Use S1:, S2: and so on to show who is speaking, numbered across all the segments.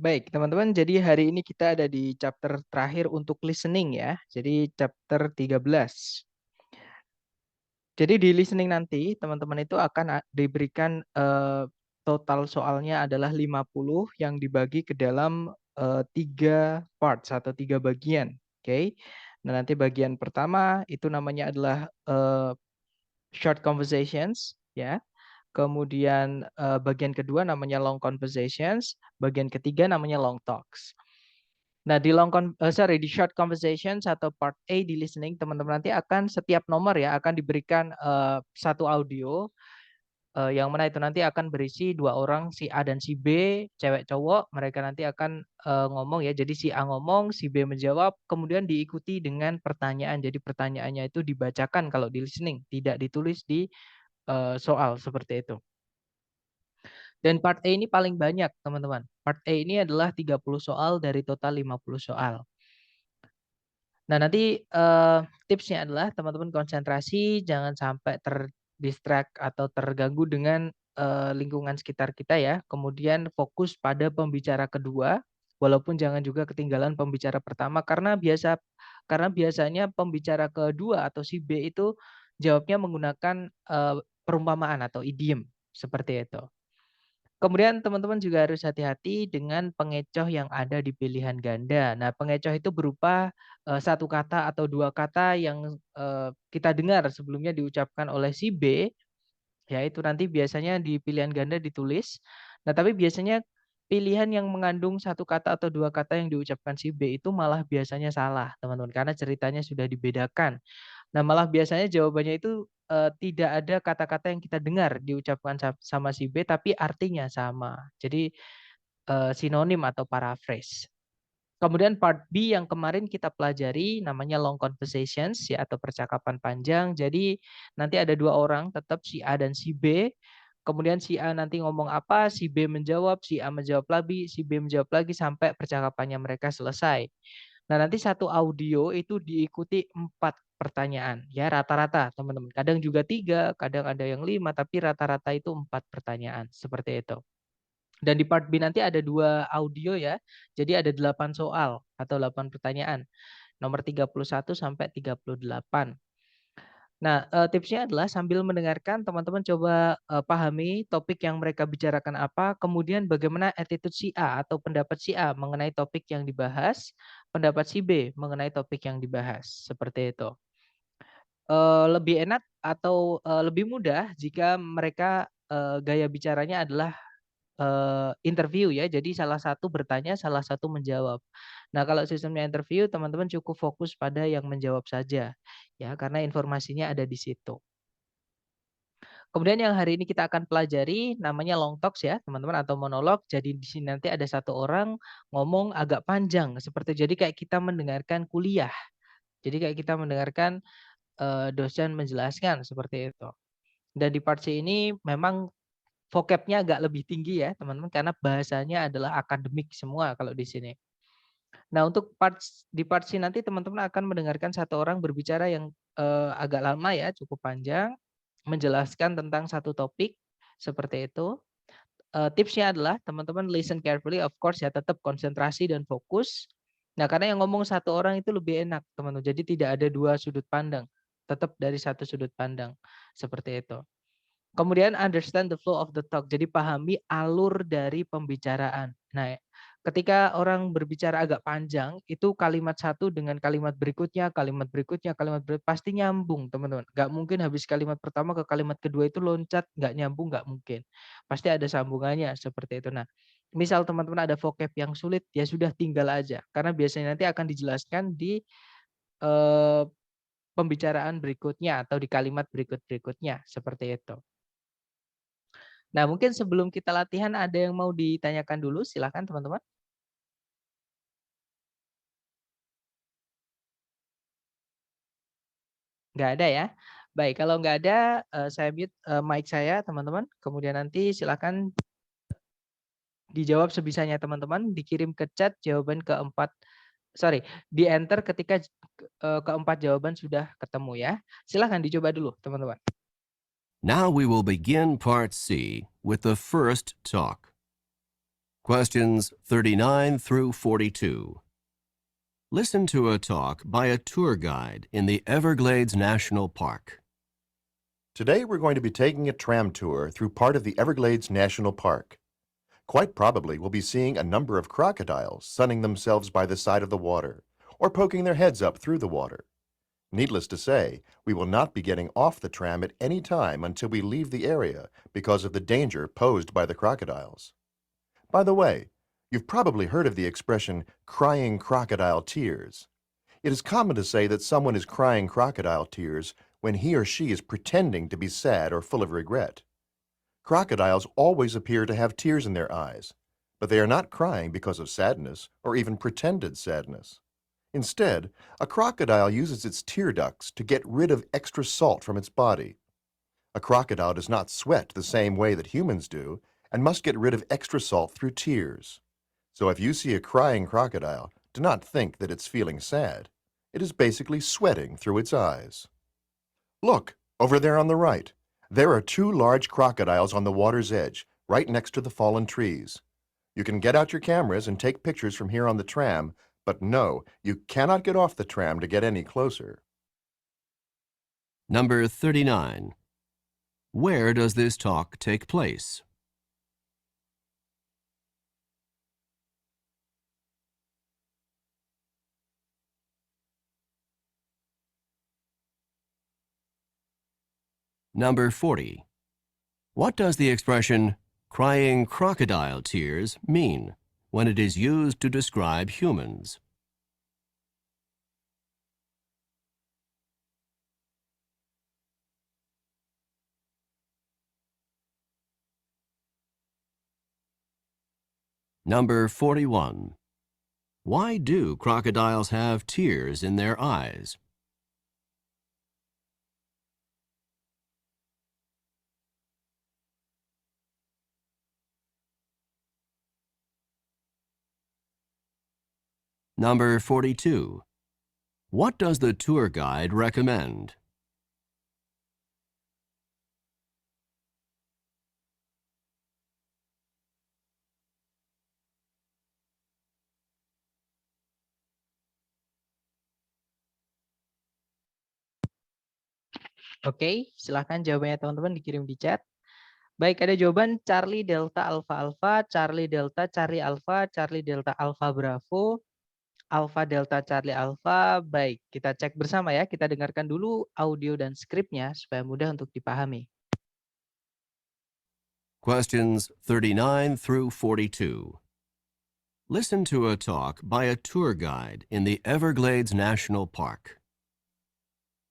S1: Baik, teman-teman, jadi hari ini kita ada di chapter terakhir untuk listening ya. Jadi chapter 13. Jadi di listening nanti teman-teman itu akan diberikan total soalnya adalah 50 yang dibagi ke dalam 3 parts atau 3 bagian. Oke. Nah, nanti bagian pertama itu namanya adalah short conversations ya. Kemudian bagian kedua namanya long conversations, bagian ketiga namanya long talks. Nah, di short conversations atau part A di listening, teman-teman nanti akan setiap nomor ya akan diberikan satu audio yang mana itu nanti akan berisi dua orang, si A dan si B, cewek cowok. Mereka nanti akan ngomong ya. Jadi si A ngomong, si B menjawab, kemudian diikuti dengan pertanyaan. Jadi pertanyaannya itu dibacakan kalau di listening, tidak ditulis di soal seperti itu. Dan part A ini paling banyak, teman-teman. Part A ini adalah 30 soal dari total 50 soal. Nah, nanti tipsnya adalah teman-teman konsentrasi, jangan sampai terdistract atau terganggu dengan lingkungan sekitar kita ya. Kemudian fokus pada pembicara kedua, walaupun jangan juga ketinggalan pembicara pertama karena biasanya pembicara kedua atau si B itu jawabnya menggunakan perumpamaan atau idiom seperti itu. Kemudian teman-teman juga harus hati-hati dengan pengecoh yang ada di pilihan ganda. Nah, pengecoh itu berupa satu kata atau dua kata yang kita dengar sebelumnya diucapkan oleh si B, yaitu nanti biasanya di pilihan ganda ditulis. Nah, tapi biasanya pilihan yang mengandung satu kata atau dua kata yang diucapkan si B itu malah biasanya salah, teman-teman, karena ceritanya sudah dibedakan. Nah, malah biasanya jawabannya itu tidak ada kata-kata yang kita dengar diucapkan sama si B, tapi artinya sama. Jadi sinonim atau paraphrase. Kemudian part B yang kemarin kita pelajari namanya long conversations ya atau percakapan panjang. Jadi nanti ada dua orang tetap si A dan si B. Kemudian si A nanti ngomong apa, si B menjawab, si A menjawab lagi, si B menjawab lagi sampai percakapannya mereka selesai. Nah, nanti satu audio itu diikuti 4 pertanyaan. Ya, rata-rata, teman-teman. Kadang juga 3, kadang ada yang 5, tapi rata-rata itu 4 pertanyaan. Seperti itu. Dan di part B nanti ada 2 audio ya. Jadi ada 8 soal atau 8 pertanyaan. Nomor 31 sampai 38. Nah, tipsnya adalah sambil mendengarkan teman-teman coba pahami topik yang mereka bicarakan apa, kemudian bagaimana attitude si A atau pendapat si A mengenai topik yang dibahas, pendapat si B mengenai topik yang dibahas, seperti itu. Lebih enak atau lebih mudah jika mereka gaya bicaranya adalah interview ya. Jadi salah satu bertanya, salah satu menjawab. Nah, kalau sistemnya interview, teman-teman cukup fokus pada yang menjawab saja ya, karena informasinya ada di situ. Kemudian yang hari ini kita akan pelajari namanya long talks ya, teman-teman, atau monolog. Jadi di sini nanti ada satu orang ngomong agak panjang, seperti jadi kayak kita mendengarkan kuliah. Jadi kayak kita mendengarkan dosen menjelaskan seperti itu. Dan di part C ini memang vocabnya agak lebih tinggi ya, teman-teman, karena bahasanya adalah akademik semua kalau di sini. Nah, untuk di part C nanti teman-teman akan mendengarkan satu orang berbicara yang agak lama ya, cukup panjang, menjelaskan tentang satu topik seperti itu. Tipsnya adalah teman-teman listen carefully, of course ya, tetap konsentrasi dan fokus. Nah, karena yang ngomong satu orang itu lebih enak, teman-teman. Jadi tidak ada dua sudut pandang, tetap dari satu sudut pandang seperti itu. Kemudian understand the flow of the talk. Jadi pahami alur dari pembicaraan. Nah, ketika orang berbicara agak panjang, itu kalimat satu dengan kalimat berikutnya, pasti nyambung, teman-teman. Nggak mungkin habis kalimat pertama ke kalimat kedua itu loncat, nggak nyambung, nggak mungkin. Pasti ada sambungannya seperti itu. Nah, misal teman-teman ada vocab yang sulit, ya sudah tinggal aja. Karena biasanya nanti akan dijelaskan di eh, pembicaraan berikutnya atau di kalimat berikutnya seperti itu. Nah, mungkin sebelum kita latihan ada yang mau ditanyakan dulu, silakan teman-teman. Nggak ada ya? Baik, kalau nggak ada, saya mute mic saya teman-teman. Kemudian nanti silakan dijawab sebisanya teman-teman, dikirim ke chat jawaban keempat, di-enter ketika keempat jawaban sudah ketemu ya. Silakan dicoba dulu teman-teman.
S2: Now we will begin part C with the first talk. Questions 39 through 42. Listen to a talk by a tour guide in the Everglades National Park.
S3: Today we're going to be taking a tram tour through part of the Everglades National Park. Quite probably we'll be seeing a number of crocodiles sunning themselves by the side of the water or poking their heads up through the water. Needless to say, we will not be getting off the tram at any time until we leave the area because of the danger posed by the crocodiles. By the way, you've probably heard of the expression crying crocodile tears. It is common to say that someone is crying crocodile tears when he or she is pretending to be sad or full of regret. Crocodiles always appear to have tears in their eyes, but they are not crying because of sadness or even pretended sadness. Instead, a crocodile uses its tear ducts to get rid of extra salt from its body. A crocodile does not sweat the same way that humans do and must get rid of extra salt through tears. So if you see a crying crocodile, do not think that it's feeling sad. It is basically sweating through its eyes. Look, over there on the right. There are two large crocodiles on the water's edge, right next to the fallen trees. You can get out your cameras and take pictures from here on the tram, but no, you cannot get off the tram to get any closer.
S2: Number 39. Where does this talk take place? Number 40. What does the expression crying crocodile tears mean when it is used to describe humans? Number 41. Why do crocodiles have tears in their eyes? Number 42. What does the tour guide recommend?
S1: Oke, silahkan jawabannya teman-teman dikirim di chat. Baik, ada jawaban Charlie Delta Alpha Alpha, Charlie Delta Charlie Alpha, Charlie Delta Alpha Bravo, Alpha Delta Charlie Alpha. Baik, kita cek bersama ya. Kita dengarkan dulu audio dan skripnya supaya mudah untuk dipahami.
S2: Questions 39 through 42. Listen to a talk by a tour guide in the Everglades National Park.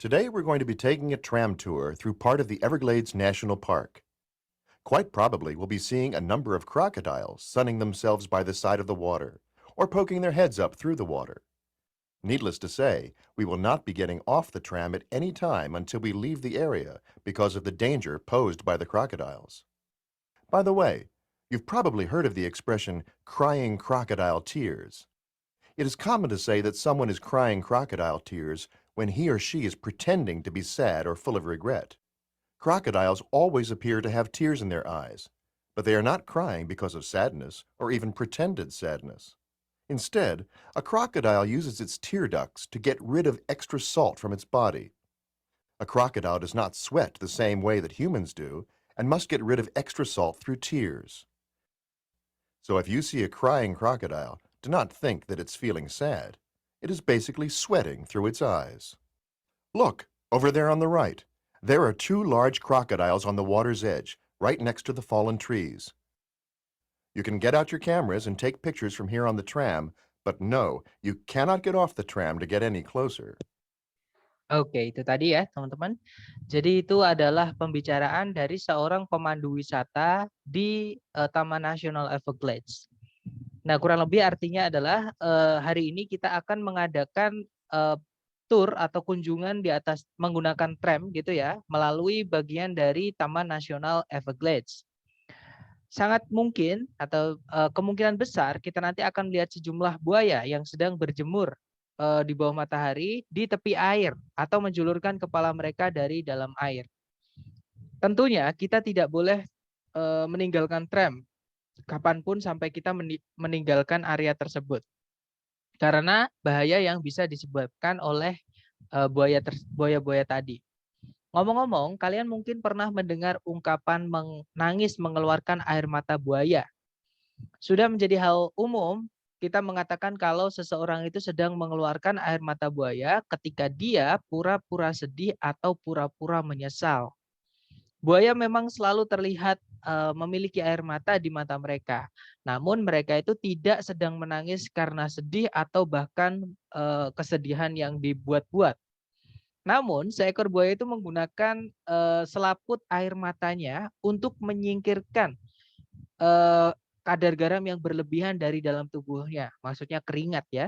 S3: Today we're going to be taking a tram tour through part of the Everglades National Park. Quite probably we'll be seeing a number of crocodiles sunning themselves by the side of the water or poking their heads up through the water. Needless to say, we will not be getting off the tram at any time until we leave the area because of the danger posed by the crocodiles. By the way, you've probably heard of the expression crying crocodile tears. It is common to say that someone is crying crocodile tears when he or she is pretending to be sad or full of regret. Crocodiles always appear to have tears in their eyes, but they are not crying because of sadness or even pretended sadness. Instead, a crocodile uses its tear ducts to get rid of extra salt from its body. A crocodile does not sweat the same way that humans do and must get rid of extra salt through tears. So if you see a crying crocodile, do not think that it's feeling sad. It is basically sweating through its eyes. Look, over there on the right. There are two large crocodiles on the water's edge, right next to the fallen trees. You can get out your cameras and take pictures from here on the tram, but no, you cannot get off the tram to get any closer.
S1: Oke, itu tadi ya teman-teman. Jadi itu adalah pembicaraan dari seorang pemandu wisata di Taman Nasional Everglades. Nah, kurang lebih artinya adalah hari ini kita akan mengadakan tour atau kunjungan di atas menggunakan tram gitu ya, melalui bagian dari Taman Nasional Everglades. Sangat mungkin atau kemungkinan besar kita nanti akan melihat sejumlah buaya yang sedang berjemur di bawah matahari di tepi air atau menjulurkan kepala mereka dari dalam air. Tentunya kita tidak boleh meninggalkan tram kapanpun sampai kita meninggalkan area tersebut. Karena bahaya yang bisa disebabkan oleh buaya-buaya tadi. Ngomong-ngomong, kalian mungkin pernah mendengar ungkapan menangis mengeluarkan air mata buaya. Sudah menjadi hal umum kita mengatakan kalau seseorang itu sedang mengeluarkan air mata buaya ketika dia pura-pura sedih atau pura-pura menyesal. Buaya memang selalu terlihat memiliki air mata di mata mereka. Namun mereka itu tidak sedang menangis karena sedih atau bahkan kesedihan yang dibuat-buat. Namun seekor buaya itu menggunakan selaput air matanya untuk menyingkirkan kadar garam yang berlebihan dari dalam tubuhnya. Maksudnya keringat ya.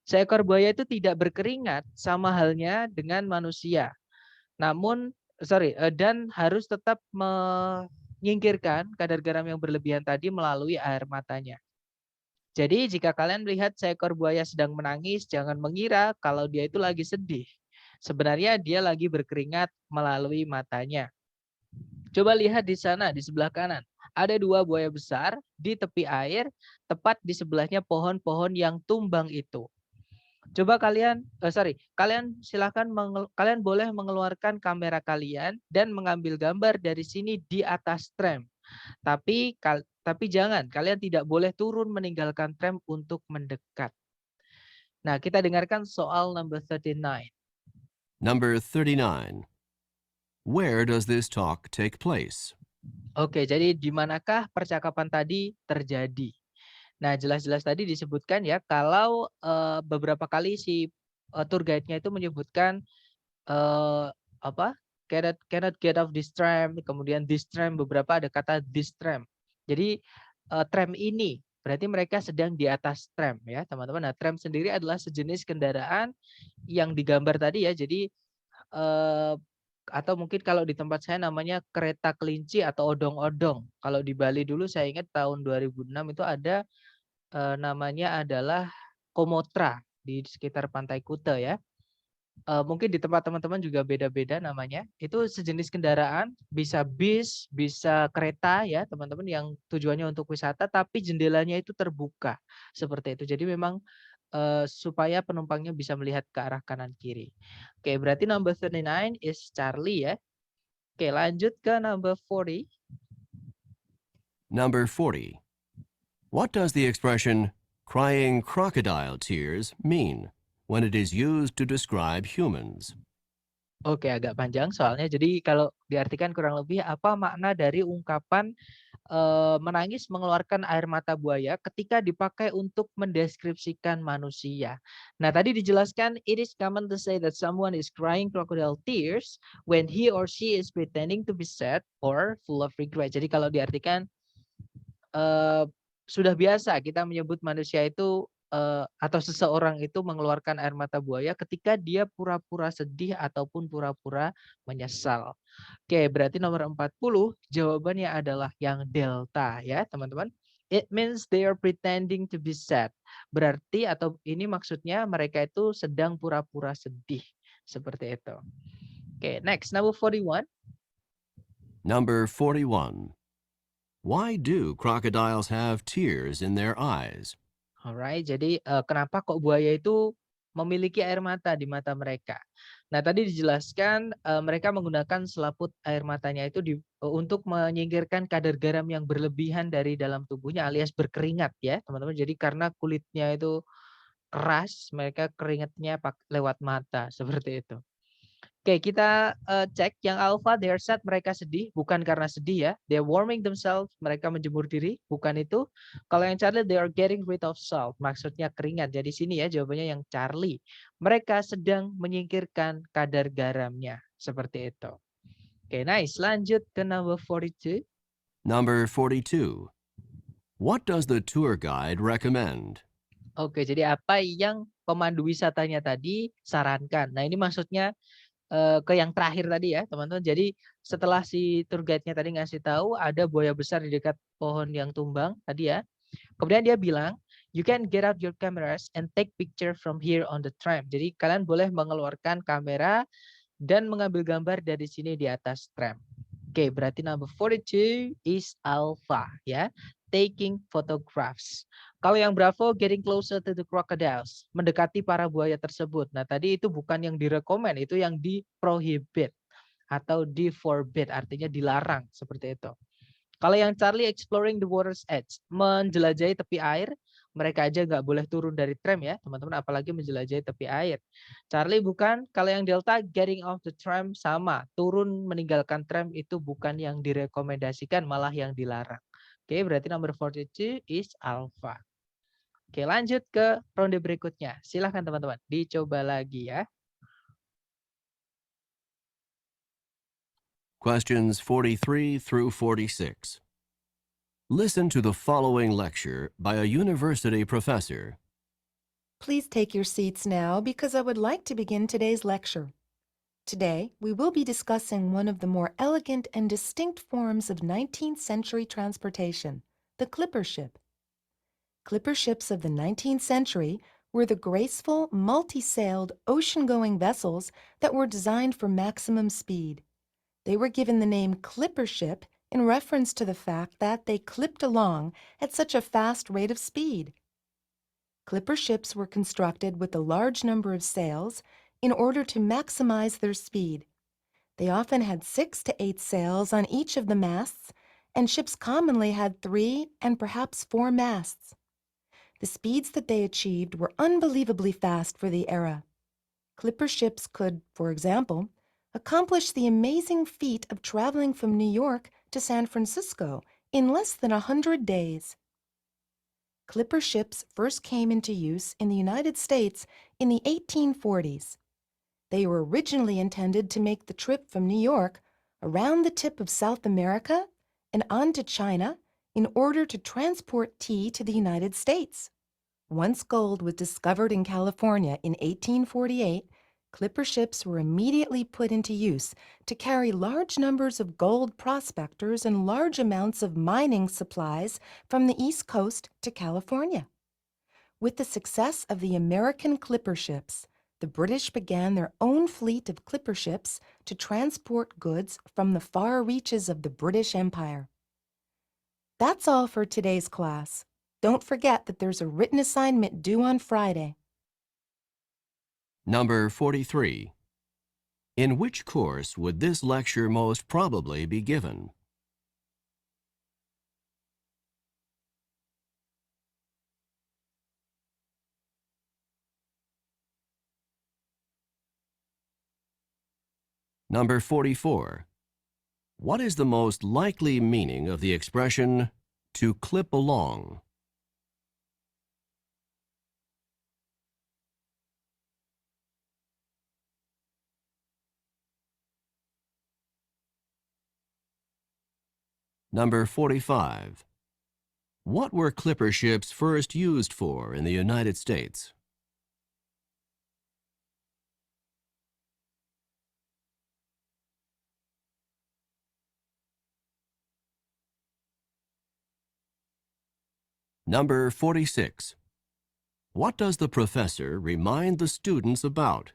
S1: Seekor buaya itu tidak berkeringat sama halnya dengan manusia. Namun dan harus tetap menyingkirkan kadar garam yang berlebihan tadi melalui air matanya. Jadi jika kalian melihat seekor buaya sedang menangis, jangan mengira kalau dia itu lagi sedih. Sebenarnya dia lagi berkeringat melalui matanya. Coba lihat di sana di sebelah kanan. Ada 2 buaya besar di tepi air, tepat di sebelahnya pohon-pohon yang tumbang itu. Coba kalian kalian boleh mengeluarkan kamera kalian dan mengambil gambar dari sini di atas tram. Tapi jangan, kalian tidak boleh turun meninggalkan tram untuk mendekat. Nah, kita dengarkan soal number 39.
S2: Number 39. Where does this talk take place?
S1: Oke, jadi di manakah percakapan tadi terjadi? Nah, jelas-jelas tadi disebutkan ya kalau beberapa kali si tour guide-nya itu menyebutkan apa? Cannot get off this tram, kemudian this tram, beberapa ada kata this tram. Jadi tram ini berarti mereka sedang di atas tram ya, teman-teman. Nah, tram sendiri adalah sejenis kendaraan yang digambar tadi ya. Jadi atau mungkin kalau di tempat saya namanya kereta kelinci atau odong-odong. Kalau di Bali dulu saya ingat tahun 2006 itu ada namanya adalah Komotra di sekitar Pantai Kuta ya. Mungkin di tempat teman-teman juga beda-beda namanya. Itu sejenis kendaraan, bisa bis, bisa kereta ya teman-teman yang tujuannya untuk wisata, tapi jendelanya itu terbuka seperti itu. Jadi memang supaya penumpangnya bisa melihat ke arah kanan kiri. Oke, berarti number 39 is Charlie ya. Oke, lanjut ke number 40.
S2: Number 40. What does the expression crying crocodile tears mean when it is used to describe humans?
S1: Oke, agak panjang soalnya. Jadi kalau diartikan kurang lebih apa makna dari ungkapan menangis mengeluarkan air mata buaya ketika dipakai untuk mendeskripsikan manusia. Nah, tadi dijelaskan it is common to say that someone is crying crocodile tears when he or she is pretending to be sad or full of regret. Jadi kalau diartikan sudah biasa kita menyebut manusia itu atau seseorang itu mengeluarkan air mata buaya ketika dia pura-pura sedih ataupun pura-pura menyesal. Oke, berarti nomor 40 jawabannya adalah yang delta ya, teman-teman. It means they are pretending to be sad. Berarti atau ini maksudnya mereka itu sedang pura-pura sedih. Seperti itu. Oke, next number 41.
S2: Number 41. Why do crocodiles have tears in their eyes?
S1: Alright, jadi kenapa kok buaya itu memiliki air mata di mata mereka? Nah, tadi dijelaskan mereka menggunakan selaput air matanya itu untuk menyingkirkan kadar garam yang berlebihan dari dalam tubuhnya alias berkeringat ya, teman-teman. Jadi karena kulitnya itu keras, mereka keringatnya lewat mata seperti itu. Oke, kita cek yang alpha, they are sad, mereka sedih, bukan karena sedih ya. They are warming themselves, mereka menjemur diri, bukan itu. Kalau yang Charlie, they are getting rid of salt, maksudnya keringat. Jadi sini ya jawabannya yang Charlie. Mereka sedang menyingkirkan kadar garamnya, seperti itu. Oke, nice. Lanjut ke number 42.
S2: Number 42. What does the tour guide recommend?
S1: Oke, jadi apa yang pemandu wisatanya tadi sarankan? Nah, ini maksudnya ke yang terakhir tadi ya teman-teman. Jadi setelah si tour guide-nya tadi ngasih tahu ada buaya besar di dekat pohon yang tumbang tadi ya. Kemudian dia bilang, you can get out your cameras and take picture from here on the tram. Jadi kalian boleh mengeluarkan kamera dan mengambil gambar dari sini di atas tram. Oke, berarti number 42 is alpha ya. taking photographs. Kalau yang Bravo, getting closer to the crocodiles, mendekati para buaya tersebut. Nah, tadi itu bukan yang direkomend, itu yang di-prohibit atau di-forbid, artinya dilarang, seperti itu. Kalau yang Charlie, exploring the water's edge, menjelajahi tepi air, mereka aja nggak boleh turun dari tram ya, teman-teman, apalagi menjelajahi tepi air. Charlie bukan. Kalau yang Delta, getting off the tram, sama. Turun meninggalkan tram itu bukan yang direkomendasikan, malah yang dilarang. Oke, berarti number 42 is alpha. Oke, lanjut ke ronde berikutnya. Silahkan teman-teman, dicoba lagi ya.
S2: Questions 43 through 46. Listen to the following lecture by a university professor.
S4: Please take your seats now because I would like to begin today's lecture. Today, we will be discussing one of the more elegant and distinct forms of 19th century transportation, the clipper ship. Clipper ships of the 19th century were the graceful, multi-sailed, ocean-going vessels that were designed for maximum speed. They were given the name clipper ship in reference to the fact that they clipped along at such a fast rate of speed. Clipper ships were constructed with a large number of sails in order to maximize their speed. They often had 6 to 8 sails on each of the masts, and ships commonly had 3 and perhaps 4 masts. The speeds that they achieved were unbelievably fast for the era. Clipper ships could, for example, accomplish the amazing feat of traveling from New York to San Francisco in less than 100 days. Clipper ships first came into use in the United States in the 1840s. They were originally intended to make the trip from New York around the tip of South America and on to China in order to transport tea to the United States. Once gold was discovered in California in 1848, clipper ships were immediately put into use to carry large numbers of gold prospectors and large amounts of mining supplies from the East Coast to California. With the success of the American clipper ships, the British began their own fleet of clipper ships to transport goods from the far reaches of the British Empire. That's all for today's class. Don't forget that there's a written assignment due on Friday.
S2: Number 43. In which course would this lecture most probably be given? Number 44. What is the most likely meaning of the expression to clip along? Number 45. What were clipper ships first used for in the United States? Number 46. What does the professor remind the students about?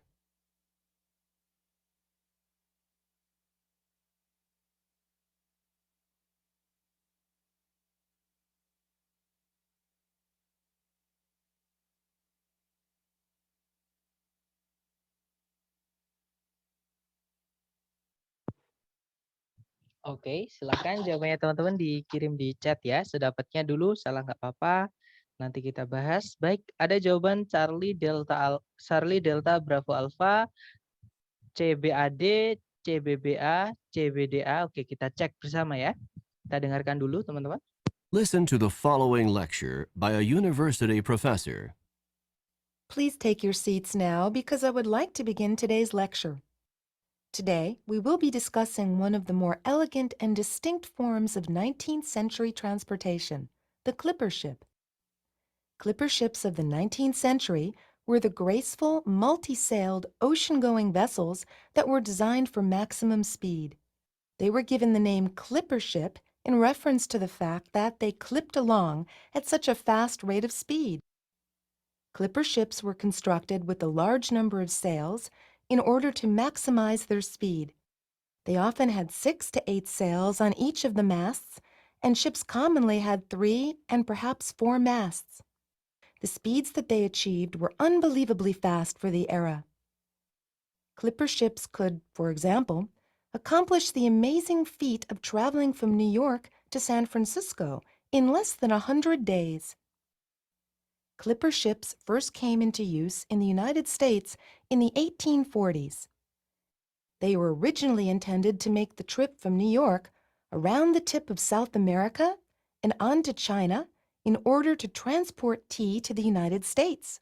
S1: Oke, silakan jawabannya teman-teman dikirim di chat ya. Sedapatnya dulu, salah nggak apa-apa. Nanti kita bahas. Baik, ada jawaban Charlie Delta Bravo Alpha, CBAD, CBBA, CBDA. Oke, kita cek bersama ya. Kita dengarkan dulu teman-teman.
S2: Listen to the following lecture by a university professor.
S4: Please take your seats now because I would like to begin today's lecture. Today, we will be discussing one of the more elegant and distinct forms of 19th century transportation, the clipper ship. Clipper ships of the 19th century were the graceful, multi-sailed, ocean-going vessels that were designed for maximum speed. They were given the name clipper ship in reference to the fact that they clipped along at such a fast rate of speed. Clipper ships were constructed with a large number of sails in order to maximize their speed. They often had 6 to 8 sails on each of the masts, and ships commonly had 3 and perhaps 4 masts. The speeds that they achieved were unbelievably fast for the era. Clipper ships could, for example, accomplish the amazing feat of traveling from New York to San Francisco in less than 100 days. Clipper ships first came into use in the United States in the 1840s. They were originally intended to make the trip from New York around the tip of South America and on to China in order to transport tea to the United States.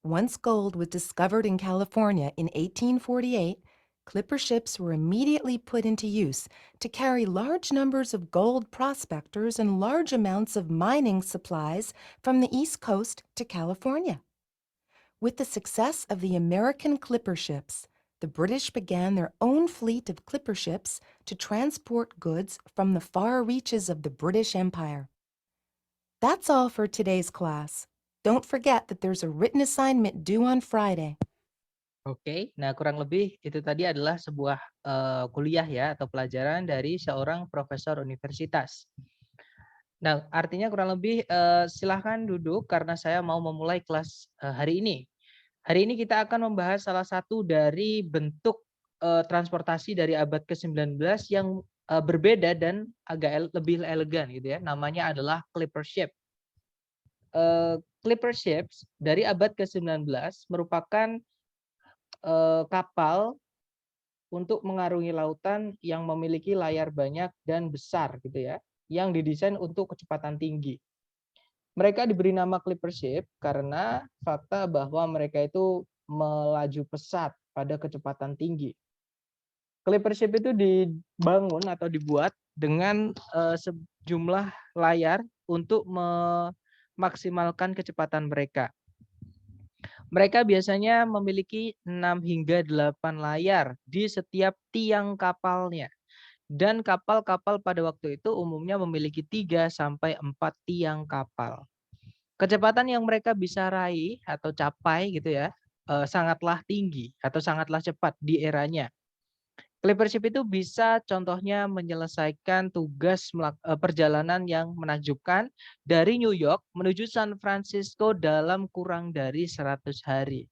S4: Once gold was discovered in California in 1848, clipper ships were immediately put into use to carry large numbers of gold prospectors and large amounts of mining supplies from the East Coast to California. With the success of the American clipper ships, the British began their own fleet of clipper ships to transport goods from the far reaches of the British Empire. That's all for today's class. Don't forget that there's a written assignment due on Friday.
S1: Oke, nah kurang lebih itu tadi adalah sebuah kuliah ya atau pelajaran dari seorang profesor universitas. Nah, artinya kurang lebih silahkan duduk karena saya mau memulai kelas hari ini. Hari ini kita akan membahas salah satu dari bentuk transportasi dari abad ke-19 yang berbeda dan agak lebih elegan gitu ya. Namanya adalah clipper ship. Clipper ships dari abad ke-19 merupakan kapal untuk mengarungi lautan yang memiliki layar banyak dan besar gitu ya, yang didesain untuk kecepatan tinggi. Mereka diberi nama clipper ship karena fakta bahwa mereka itu melaju pesat pada kecepatan tinggi. Clipper ship itu dibangun atau dibuat dengan sejumlah layar untuk memaksimalkan kecepatan mereka. Mereka biasanya memiliki 6 hingga 8 layar di setiap tiang kapalnya. Dan kapal-kapal pada waktu itu umumnya memiliki 3 sampai 4 tiang kapal. Kecepatan yang mereka bisa raih atau capai gitu ya, sangatlah tinggi atau sangatlah cepat di eranya. Clipper ship itu bisa contohnya menyelesaikan tugas perjalanan yang menakjubkan dari New York menuju San Francisco dalam kurang dari 100 hari.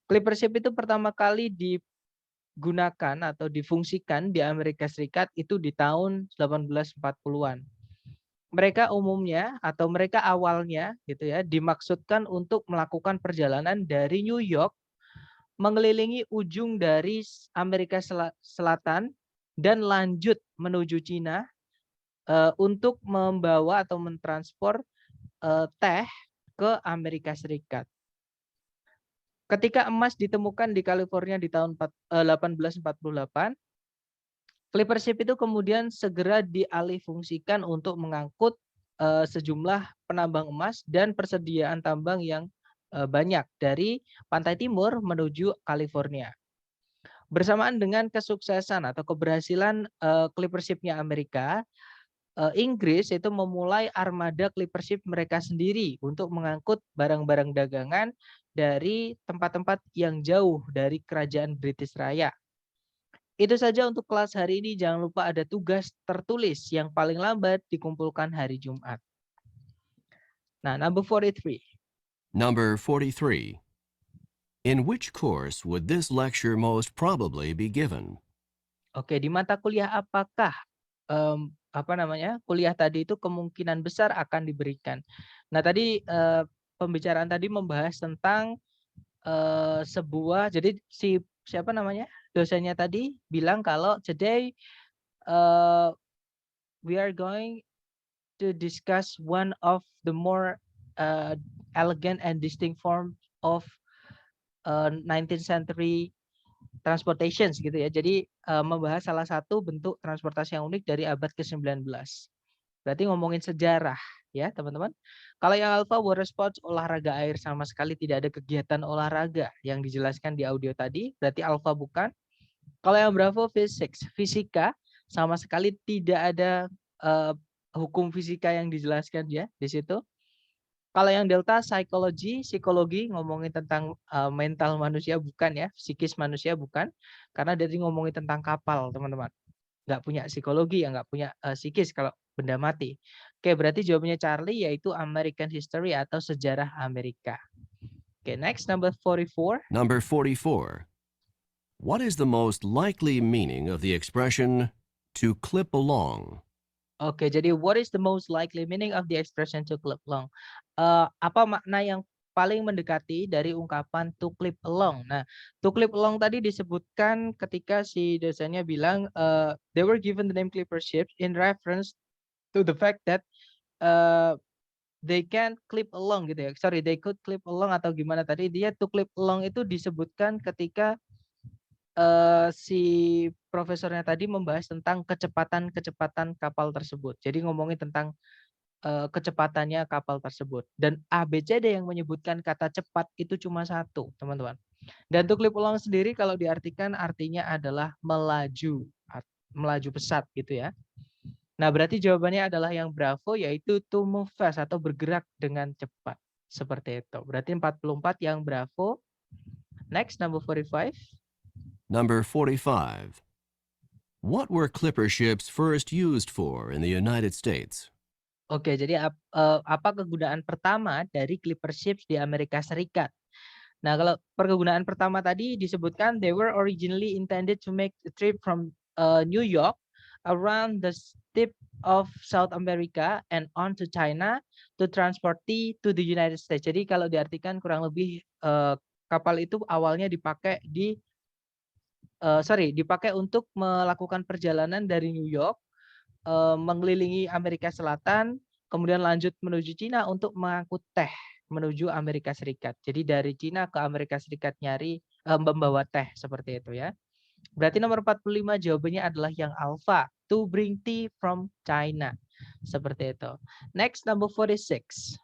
S1: Clipper ship itu pertama kali digunakan atau difungsikan di Amerika Serikat itu di tahun 1840-an. Mereka umumnya atau mereka awalnya gitu ya dimaksudkan untuk melakukan perjalanan dari New York mengelilingi ujung dari Amerika Selatan dan lanjut menuju Cina untuk membawa atau mentransport teh ke Amerika Serikat. Ketika emas ditemukan di California di tahun 1848, clipper ship itu kemudian segera dialihfungsikan untuk mengangkut sejumlah penambang emas dan persediaan tambang yang banyak dari pantai timur menuju California. Bersamaan dengan kesuksesan atau keberhasilan clipper ship-nya Amerika, Inggris itu memulai armada clipper ship mereka sendiri untuk mengangkut barang-barang dagangan dari tempat-tempat yang jauh dari kerajaan British Raya. Itu saja untuk kelas hari ini. Jangan lupa ada tugas tertulis yang paling lambat dikumpulkan hari Jumat. Nah, number 43.
S2: Number 43. In which course would this lecture most probably be given?
S1: Oke, di mata kuliah apakah kuliah tadi itu kemungkinan besar akan diberikan. Nah, tadi pembicaraan tadi membahas tentang jadi dosennya tadi bilang kalau today we are going to discuss one of the more elegant and distinct form of 19th century transportations gitu ya. Jadi membahas salah satu bentuk transportasi yang unik dari abad ke-19. Berarti ngomongin sejarah ya, teman-teman. Kalau yang Alpha water sports olahraga air sama sekali tidak ada kegiatan olahraga yang dijelaskan di audio tadi, berarti Alpha bukan. Kalau yang Bravo physics, fisika sama sekali tidak ada hukum fisika yang dijelaskan ya di situ. Kalau yang Delta psikologi ngomongin tentang mental manusia bukan ya, psikis manusia bukan, karena dari ngomongin tentang kapal teman-teman. Nggak punya psikologi ya, nggak punya psikis kalau benda mati. Oke, berarti jawabannya Charlie yaitu American History atau sejarah Amerika. Oke, next number 44.
S2: Number 44. What is the most likely meaning of the expression to clip along?
S1: Oke, jadi what is the most likely meaning of the expression to clip along? Apa makna yang paling mendekati dari ungkapan to clip along? Nah, to clip along tadi disebutkan ketika si dosennya bilang they were given the name clipper ships in reference to the fact that they can clip along gitu ya. Sorry, they could clip along atau gimana tadi? Dia to clip along itu disebutkan ketika si profesornya tadi membahas tentang kecepatan-kecepatan kapal tersebut. Jadi ngomongin tentang kecepatannya kapal tersebut. Dan ABCD yang menyebutkan kata cepat itu cuma satu, teman-teman. Dan to clip along sendiri kalau diartikan artinya adalah melaju, melaju pesat gitu ya. Nah, berarti jawabannya adalah yang bravo, yaitu to move fast atau bergerak dengan cepat. Seperti itu. Berarti 44 yang bravo. Next, number 45.
S2: Number 45. What were clipper ships first used for in the United States?
S1: Oke, jadi apa kegunaan pertama dari clipper ships di Amerika Serikat? Nah, kalau perkegunaan pertama tadi disebutkan they were originally intended to make a trip from New York around the tip of South America and on to China to transport tea to the United States. Jadi kalau diartikan kurang lebih kapal itu awalnya dipakai dipakai untuk melakukan perjalanan dari New York mengelilingi Amerika Selatan, kemudian lanjut menuju Cina untuk mengangkut teh menuju Amerika Serikat. Jadi dari Cina ke Amerika Serikat membawa teh seperti itu ya. Berarti nomor 45 jawabannya adalah yang alpha, to bring tea from China. Seperti itu. Next, number 46.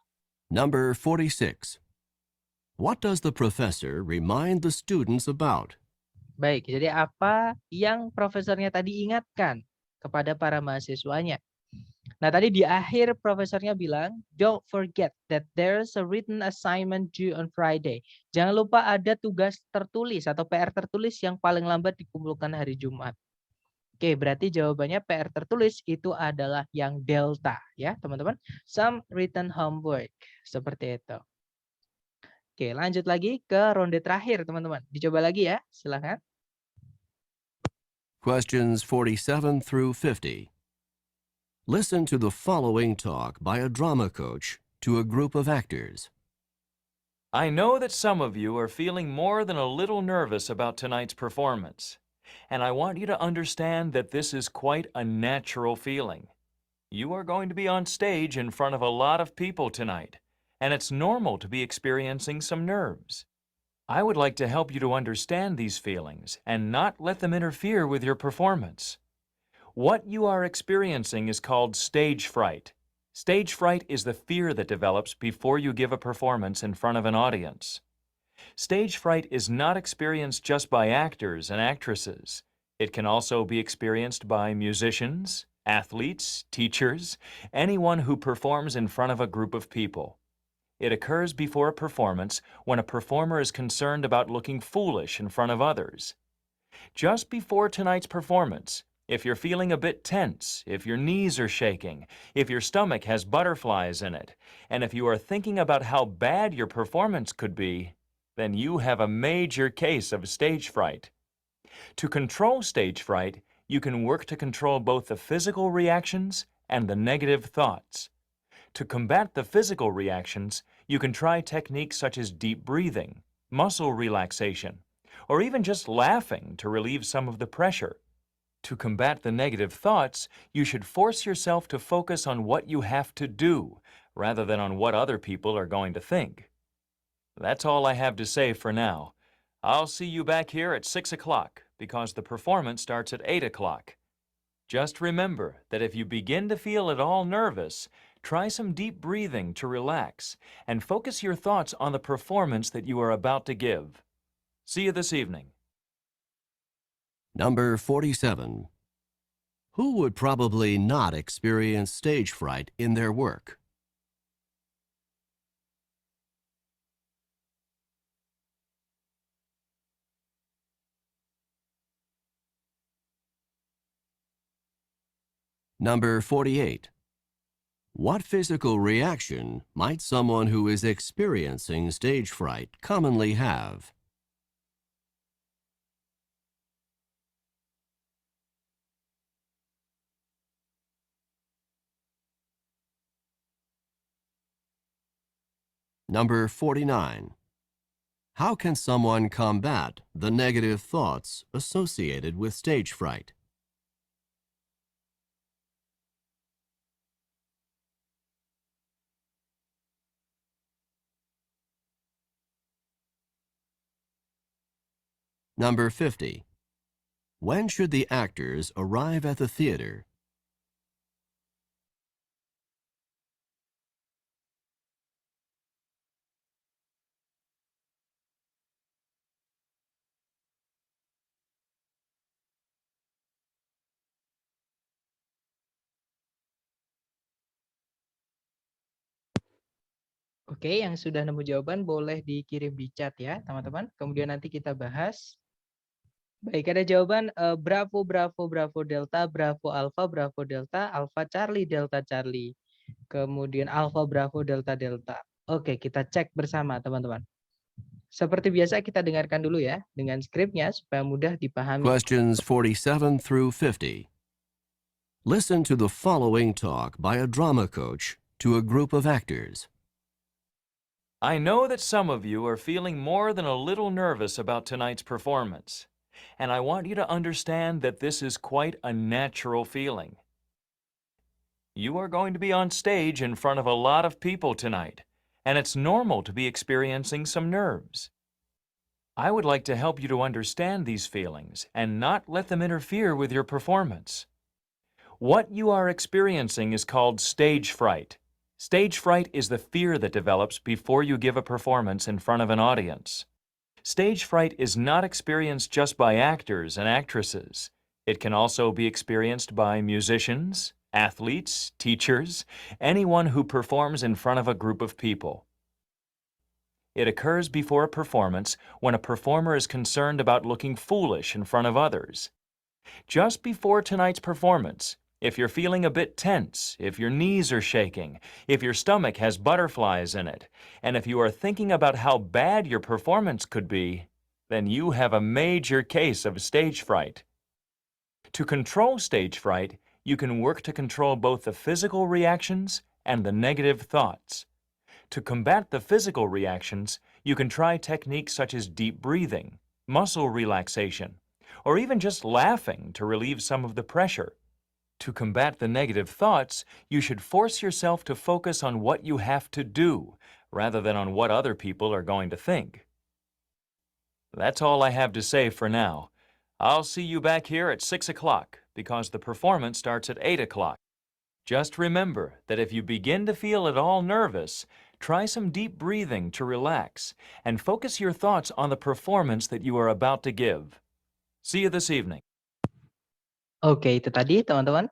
S2: Number 46. What does the professor remind the students about?
S1: Baik, jadi apa yang profesornya tadi ingatkan kepada para mahasiswanya? Nah, tadi di akhir profesornya bilang, don't forget that there's a written assignment due on Friday. Jangan lupa ada tugas tertulis atau PR tertulis yang paling lambat dikumpulkan hari Jumat. Oke, berarti jawabannya PR tertulis itu adalah yang delta ya, teman-teman. Some written homework. Seperti itu. Oke, lanjut lagi ke ronde terakhir, teman-teman. Dicoba lagi ya, silakan.
S2: Questions 47 through 50. Listen to the following talk by a drama coach to a group of actors.
S5: I know that some of you are feeling more than a little nervous about tonight's performance, and I want you to understand that this is quite a natural feeling. You are going to be on stage in front of a lot of people tonight, and it's normal to be experiencing some nerves. I would like to help you to understand these feelings and not let them interfere with your performance. What you are experiencing is called stage fright. Stage fright is the fear that develops before you give a performance in front of an audience. Stage fright is not experienced just by actors and actresses. It can also be experienced by musicians, athletes, teachers, anyone who performs in front of a group of people. It occurs before a performance when a performer is concerned about looking foolish in front of others. Just before tonight's performance, if you're feeling a bit tense, if your knees are shaking, if your stomach has butterflies in it, and if you are thinking about how bad your performance could be, then you have a major case of stage fright. To control stage fright, you can work to control both the physical reactions and the negative thoughts. To combat the physical reactions, you can try techniques such as deep breathing, muscle relaxation, or even just laughing to relieve some of the pressure. To combat the negative thoughts, you should force yourself to focus on what you have to do, rather than on what other people are going to think. That's all I have to say for now. I'll see you back here at 6 o'clock, because the performance starts at 8 o'clock. Just remember that if you begin to feel at all nervous, try some deep breathing to relax, and focus your thoughts on the performance that you are about to give. See you this evening.
S2: Number 47. Who would probably not experience stage fright in their work? Number 48. What physical reaction might someone who is experiencing stage fright commonly have? Number 49. How can someone combat the negative thoughts associated with stage fright? Number 50. When should the actors arrive at the theater?
S1: Oke, yang sudah nemu jawaban boleh dikirim di chat ya, teman-teman. Kemudian nanti kita bahas. Baik, ada jawaban Bravo, Bravo, Bravo, Delta, Bravo, Alpha, Bravo, Delta, Alpha, Charlie, Delta, Charlie. Kemudian Alpha, Bravo, Delta, Delta. Oke, kita cek bersama, teman-teman. Seperti biasa, kita dengarkan dulu ya, dengan skripnya supaya mudah dipahami.
S2: Questions 47 through 50. Listen to the following talk by a drama coach to a group of actors.
S5: I know that some of you are feeling more than a little nervous about tonight's performance, and I want you to understand that this is quite a natural feeling. You are going to be on stage in front of a lot of people tonight, and it's normal to be experiencing some nerves. I would like to help you to understand these feelings and not let them interfere with your performance. What you are experiencing is called stage fright. Stage fright is the fear that develops before you give a performance in front of an audience. Stage fright is not experienced just by actors and actresses. It can also be experienced by musicians, athletes, teachers, anyone who performs in front of a group of people. It occurs before a performance when a performer is concerned about looking foolish in front of others. Just before tonight's performance, if you're feeling a bit tense, if your knees are shaking, if your stomach has butterflies in it, and if you are thinking about how bad your performance could be, then you have a major case of stage fright. To control stage fright, you can work to control both the physical reactions and the negative thoughts. To combat the physical reactions, you can try techniques such as deep breathing, muscle relaxation, or even just laughing to relieve some of the pressure. To combat the negative thoughts, you should force yourself to focus on what you have to do, rather than on what other people are going to think. That's all I have to say for now. I'll see you back here at 6 o'clock, because the performance starts at 8 o'clock. Just remember that if you begin to feel at all nervous, try some deep breathing to relax, and focus your thoughts on the performance that you are about to give. See you this evening.
S1: Oke, itu tadi teman-teman.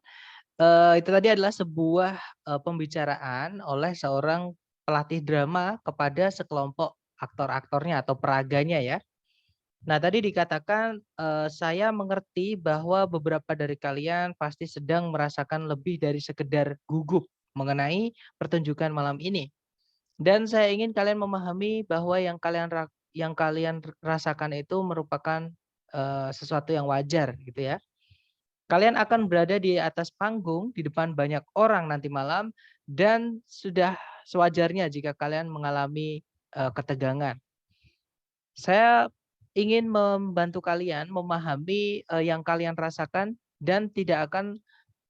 S1: Itu tadi adalah sebuah pembicaraan oleh seorang pelatih drama kepada sekelompok aktor-aktornya atau peraganya ya. Nah, tadi dikatakan saya mengerti bahwa beberapa dari kalian pasti sedang merasakan lebih dari sekedar gugup mengenai pertunjukan malam ini. Dan saya ingin kalian memahami bahwa yang kalian rasakan itu merupakan sesuatu yang wajar gitu ya. Kalian akan berada di atas panggung di depan banyak orang nanti malam dan sudah sewajarnya jika kalian mengalami ketegangan. Saya ingin membantu kalian memahami yang kalian rasakan dan tidak akan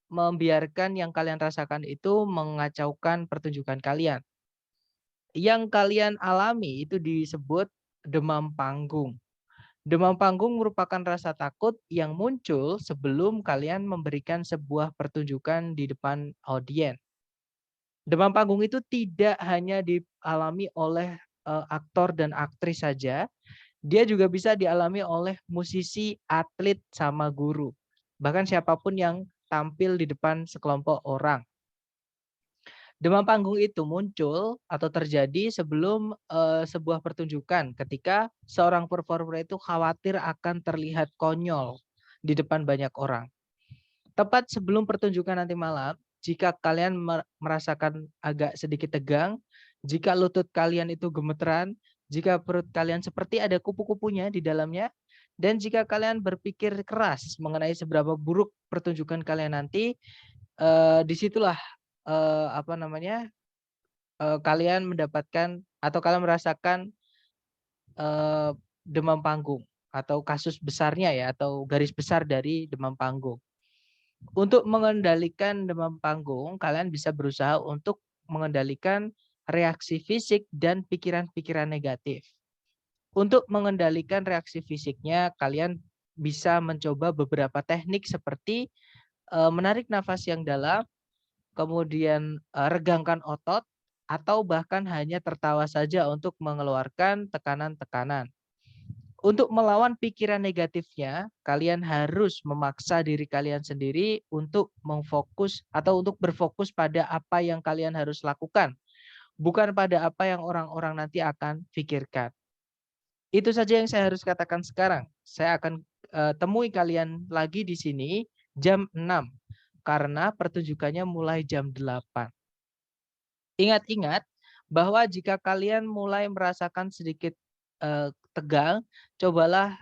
S1: membiarkan yang kalian rasakan itu mengacaukan pertunjukan kalian. Yang kalian alami itu disebut demam panggung. Demam panggung merupakan rasa takut yang muncul sebelum kalian memberikan sebuah pertunjukan di depan audiens. Demam panggung itu tidak hanya dialami oleh aktor dan aktris saja, dia juga bisa dialami oleh musisi, atlet, sama guru. Bahkan siapapun yang tampil di depan sekelompok orang. Demam panggung itu muncul atau terjadi sebelum sebuah pertunjukan ketika seorang performer itu khawatir akan terlihat konyol di depan banyak orang. Tepat sebelum pertunjukan nanti malam, jika kalian merasakan agak sedikit tegang, jika lutut kalian itu gemeteran, jika perut kalian seperti ada kupu-kupunya di dalamnya, dan jika kalian berpikir keras mengenai seberapa buruk pertunjukan kalian nanti, disitulah apa namanya, kalian mendapatkan atau kalian merasakan eee, demam panggung atau kasus besarnya ya, atau garis besar dari demam panggung. Untuk mengendalikan demam panggung, kalian bisa berusaha untuk mengendalikan reaksi fisik dan pikiran-pikiran negatif. Untuk mengendalikan reaksi fisiknya, kalian bisa mencoba beberapa teknik seperti menarik nafas yang dalam, kemudian regangkan otot, atau bahkan hanya tertawa saja untuk mengeluarkan tekanan-tekanan. Untuk melawan pikiran negatifnya, kalian harus memaksa diri kalian sendiri untuk memfokus atau untuk berfokus pada apa yang kalian harus lakukan, bukan pada apa yang orang-orang nanti akan pikirkan. Itu saja yang saya harus katakan sekarang. Saya akan temui kalian lagi di sini jam 6 karena pertunjukannya mulai jam 8. Ingat-ingat bahwa jika kalian mulai merasakan sedikit tegang, cobalah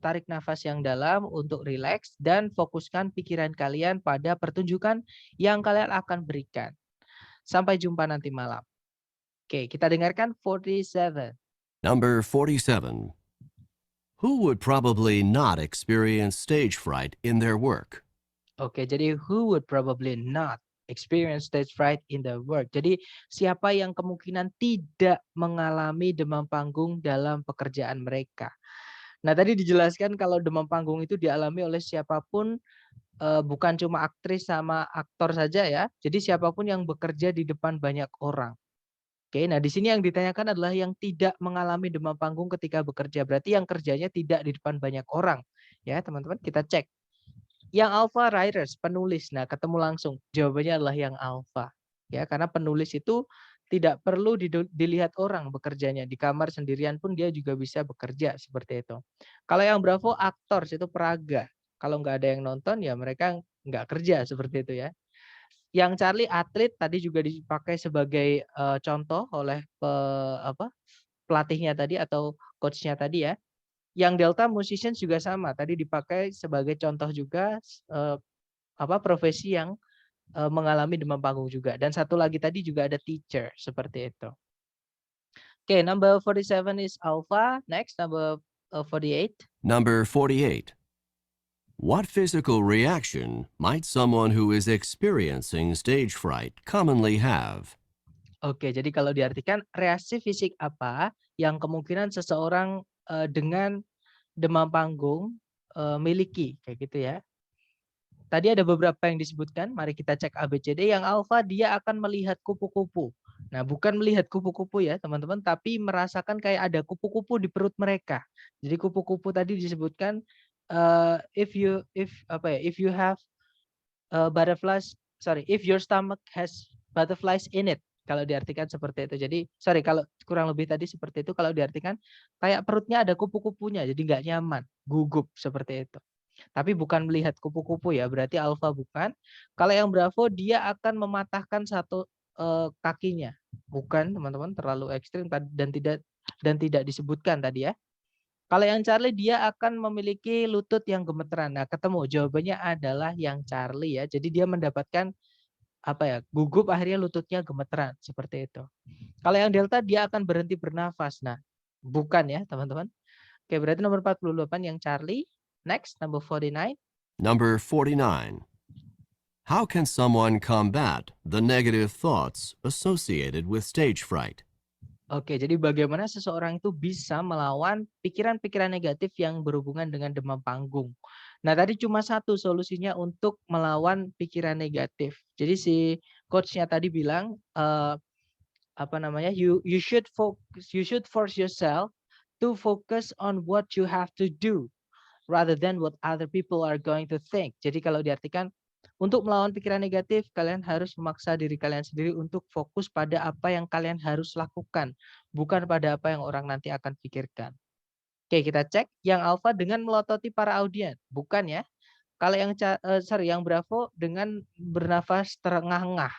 S1: tarik nafas yang dalam untuk rileks dan fokuskan pikiran kalian pada pertunjukan yang kalian akan berikan. Sampai jumpa nanti malam. Oke, kita dengarkan 47.
S2: Number 47. Who would probably not experience stage fright in their work?
S1: Oke, jadi who would probably not experience stage fright in their work. Jadi siapa yang kemungkinan tidak mengalami demam panggung dalam pekerjaan mereka. Nah, tadi dijelaskan kalau demam panggung itu dialami oleh siapapun, bukan cuma aktris sama aktor saja ya. Jadi siapapun yang bekerja di depan banyak orang. Oke, nah di sini yang ditanyakan adalah yang tidak mengalami demam panggung ketika bekerja. Berarti yang kerjanya tidak di depan banyak orang. Ya, teman-teman, kita cek. Yang alpha writers, penulis. Nah, ketemu langsung. Jawabannya adalah yang alpha. Ya, karena penulis itu tidak perlu dilihat orang bekerjanya. Di kamar sendirian pun dia juga bisa bekerja seperti itu. Kalau yang bravo, aktor, itu peraga. Kalau nggak ada yang nonton, ya mereka nggak kerja seperti itu ya. Yang Charlie atlet tadi juga dipakai sebagai contoh oleh pelatihnya tadi atau coach-nya tadi ya. Yang Delta musicians juga sama, tadi dipakai sebagai contoh juga profesi yang mengalami demam panggung juga. Dan satu lagi tadi juga ada teacher seperti itu. Oke, number 47 is alpha. Next, number 48.
S2: Number 48. What physical reaction might someone who is experiencing stage fright commonly have?
S1: Oke, jadi kalau diartikan reaksi fisik apa yang kemungkinan seseorang dengan demam panggung miliki, kayak gitu ya. Tadi ada beberapa yang disebutkan, mari kita cek ABCD. Yang alfa dia akan melihat kupu-kupu. Nah, bukan melihat kupu-kupu ya, teman-teman, tapi merasakan kayak ada kupu-kupu di perut mereka. Jadi kupu-kupu tadi disebutkan if you have butterflies, if your stomach has butterflies in it. Kalau diartikan seperti itu. Jadi, kalau kurang lebih tadi seperti itu, kalau diartikan kayak perutnya ada kupu-kupunya, jadi nggak nyaman, gugup seperti itu. Tapi bukan melihat kupu-kupu ya, berarti alfa bukan. Kalau yang bravo dia akan mematahkan satu kakinya. Bukan, teman-teman, terlalu ekstrim dan tidak disebutkan tadi ya. Kalau yang Charlie dia akan memiliki lutut yang gemeteran. Nah, ketemu jawabannya adalah yang Charlie ya. Jadi dia mendapatkan gugup akhirnya lututnya gemeteran seperti itu. Kalau yang Delta dia akan berhenti bernafas. Nah, bukan ya, teman-teman. Oke, berarti nomor 48 yang Charlie. Next, number 49.
S2: Number 49. How can someone combat the negative thoughts associated with stage fright?
S1: Oke, jadi bagaimana seseorang itu bisa melawan pikiran-pikiran negatif yang berhubungan dengan demam panggung. Nah, tadi cuma satu solusinya untuk melawan pikiran negatif. Jadi si coach-nya tadi bilang you should force yourself to focus on what you have to do rather than what other people are going to think. Jadi kalau diartikan untuk melawan pikiran negatif, kalian harus memaksa diri kalian sendiri untuk fokus pada apa yang kalian harus lakukan, bukan pada apa yang orang nanti akan pikirkan. Oke, kita cek yang alfa dengan melototi para audien. Bukan ya. Kalau yang yang Bravo dengan bernafas terengah-engah.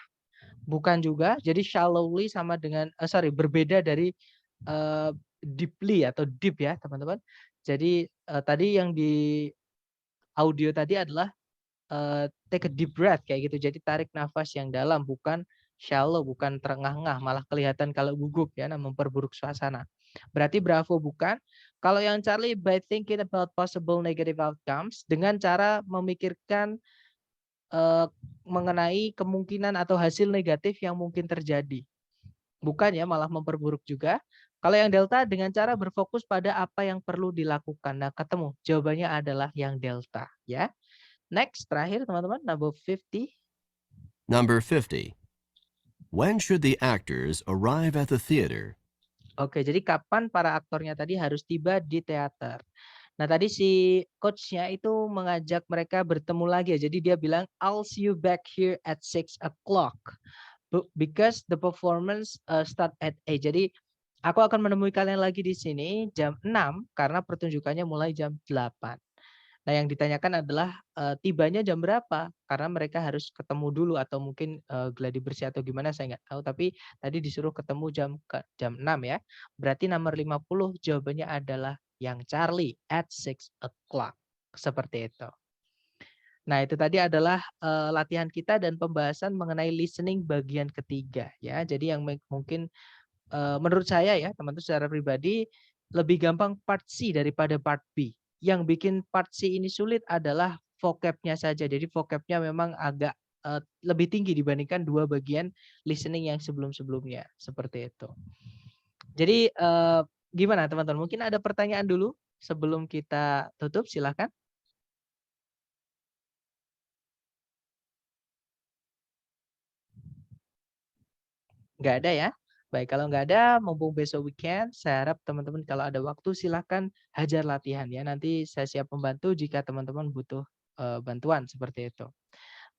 S1: Bukan juga. Jadi shallowly sama dengan berbeda dari deeply atau deep ya, teman-teman. Jadi tadi yang di audio tadi adalah take a deep breath kayak gitu. Jadi tarik nafas yang dalam, bukan shallow, bukan terengah-engah, malah kelihatan kalau gugup ya, memperburuk suasana. Berarti Bravo bukan. Kalau yang Charlie, by thinking about possible negative outcomes, dengan cara memikirkan mengenai kemungkinan atau hasil negatif yang mungkin terjadi. Bukan ya, malah memperburuk juga. Kalau yang Delta dengan cara berfokus pada apa yang perlu dilakukan. Nah, ketemu. Jawabannya adalah yang Delta ya. Next, terakhir teman-teman, number 50.
S2: Number 50. When should the actors arrive at the theater?
S1: Oke, jadi kapan para aktornya tadi harus tiba di teater? Nah, tadi si coachnya itu mengajak mereka bertemu lagi ya. Jadi dia bilang, I'll see you back here at 6 o'clock. Because the performance start at 8. Jadi aku akan menemui kalian lagi di sini jam 6 karena pertunjukannya mulai jam 8. Nah, yang ditanyakan adalah tibanya jam berapa? Karena mereka harus ketemu dulu atau mungkin gladi bersih atau gimana saya nggak tahu. Tapi tadi disuruh ketemu jam 6 ya. Berarti nomor 50 jawabannya adalah yang Charlie at 6 o'clock. Seperti itu. Nah, itu tadi adalah latihan kita dan pembahasan mengenai listening bagian ketiga ya. Jadi yang mungkin menurut saya ya, teman-teman secara pribadi lebih gampang part C daripada part B. Yang bikin part C ini sulit adalah vocabnya saja. Jadi vocabnya memang agak lebih tinggi dibandingkan dua bagian listening yang sebelum-sebelumnya. Seperti itu. Jadi gimana teman-teman? Mungkin ada pertanyaan dulu sebelum kita tutup, silakan. Nggak ada ya? Baik, kalau nggak ada, mumpung besok weekend, saya harap teman-teman kalau ada waktu silahkan hajar latihan ya. Nanti saya siap membantu jika teman-teman butuh bantuan seperti itu.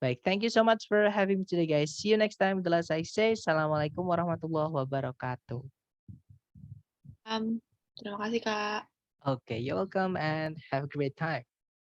S1: Baik, thank you so much for having me today guys. See you next time. The last I say, Assalamualaikum warahmatullahi wabarakatuh.
S6: Terima kasih, Kak.
S1: Okay, you're welcome and have a great time.